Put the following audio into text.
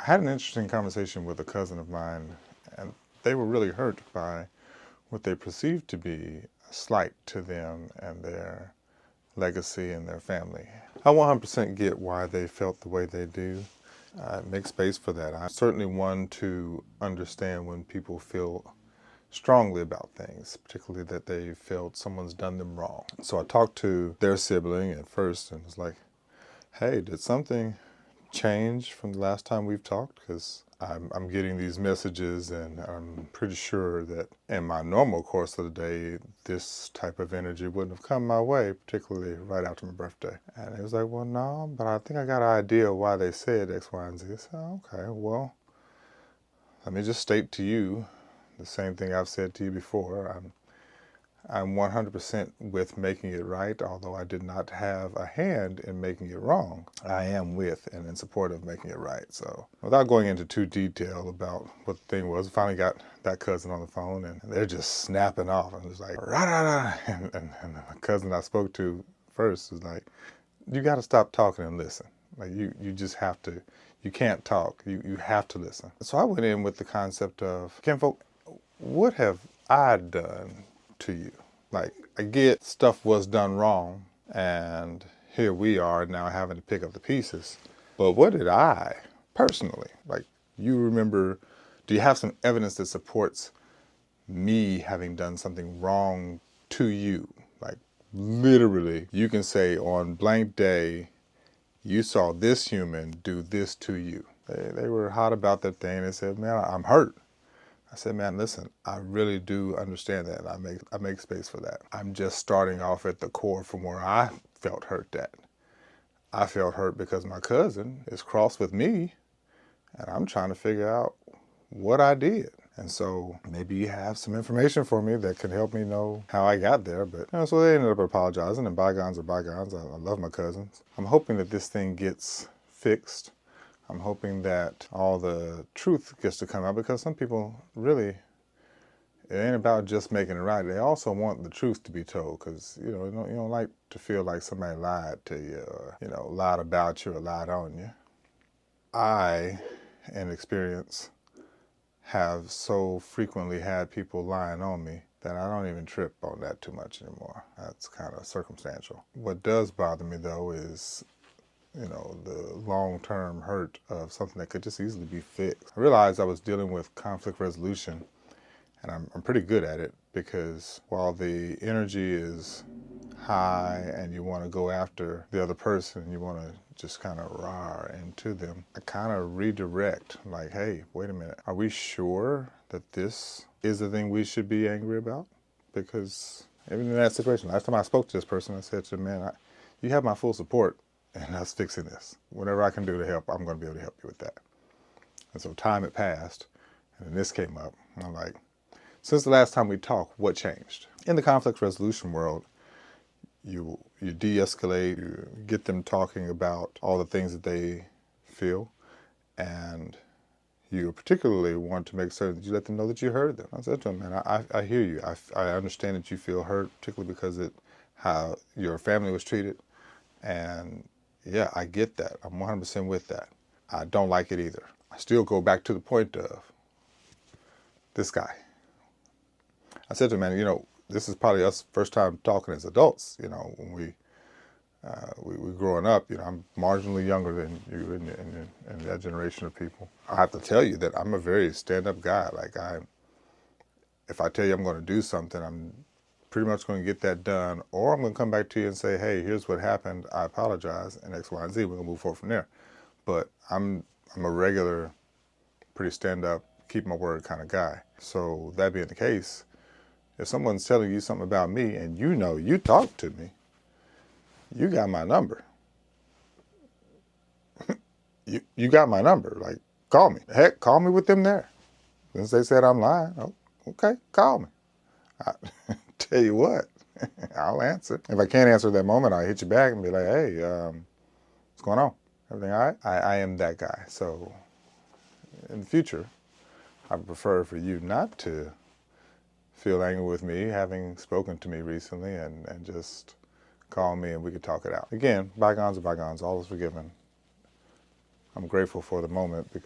I had an interesting conversation with a cousin of mine, and they were really hurt by what they perceived to be a slight to them and their legacy and their family. I 100% get why they felt the way they do. Make space for that. I'm certainly one to understand when people feel strongly about things, particularly that they felt someone's done them wrong. So I talked to their sibling at first and was like, hey, did something change from the last time we've talked? Because I'm getting these messages and I'm pretty sure that in my normal course of the day, this type of energy wouldn't have come my way, particularly right after my birthday. And he was like, well, no, but I think I got an idea of why they said X, Y, and Z. I said, okay, well, let me just state to you the same thing I've said to you before. I'm 100% with making it right, although I did not have a hand in making it wrong. I am with and in support of making it right. So without going into too detail about what the thing was, I finally got that cousin on the phone and they're just snapping off. And it's like, rah, rah, rah. And the cousin I spoke to first was like, you got to stop talking and listen. Like you just have to, you can't talk, you have to listen. So I went in with the concept of, kinfolk, what have I done to you? Like, I get stuff was done wrong, and here we are now having to pick up the pieces. But what did I, personally, like, you remember, do you have some evidence that supports me having done something wrong to you? Like, literally, you can say on blank day, you saw this human do this to you. They were hot about that thing. They said, man, I'm hurt. I said, man, listen, I really do understand that. I make space for that. I'm just starting off at the core from where I felt hurt at. I felt hurt because my cousin is cross with me, and I'm trying to figure out what I did. And so maybe you have some information for me that can help me know how I got there. But so they ended up apologizing, and bygones are bygones. I love my cousins. I'm hoping that this thing gets fixed. I'm hoping that all the truth gets to come out, because some people really, it ain't about just making it right. They also want the truth to be told, because you don't like to feel like somebody lied to you, or lied about you or lied on you. I, in experience, have so frequently had people lying on me that I don't even trip on that too much anymore. That's kind of circumstantial. What does bother me though is the long-term hurt of something that could just easily be fixed. I realized I was dealing with conflict resolution, and I'm pretty good at it, because while the energy is high and you want to go after the other person, you want to just kind of roar into them, I kind of redirect, like, hey, wait a minute, are we sure that this is the thing we should be angry about? Because even in that situation, last time I spoke to this person, I said to them, man, you have my full support and us fixing this. Whatever I can do to help, I'm going to be able to help you with that. And so time had passed, and then this came up. And I'm like, since the last time we talked, what changed? In the conflict resolution world, you de-escalate, you get them talking about all the things that they feel, and you particularly want to make certain that you let them know that you heard them. I said to them, man, I hear you. I understand that you feel hurt, particularly because of how your family was treated. And yeah, I get that. I'm 100% with that. I don't like it either. I still go back to the point of this guy. I said to him, man, this is probably us first time talking as adults. When we growing up, I'm marginally younger than you in that generation of people. I have to tell you that I'm a very stand-up guy. Like if I tell you I'm going to do something, I'm pretty much going to get that done, or I'm going to come back to you and say, hey, here's what happened, I apologize, and X, Y, and Z, we're going to move forward from there. But I'm a regular, pretty stand-up, keep my word kind of guy. So that being the case, if someone's telling you something about me and you talk to me, you got my number. you got my number. Like, call me. Heck, call me with them there. Since they said I'm lying, oh, okay, call me. I tell you what, I'll answer. If I can't answer at that moment, I'll hit you back and be like, hey, what's going on? Everything all right? I am that guy. So in the future, I prefer for you not to feel angry with me, having spoken to me recently, and just call me and we could talk it out. Again, bygones are bygones, all is forgiven. I'm grateful for the moment because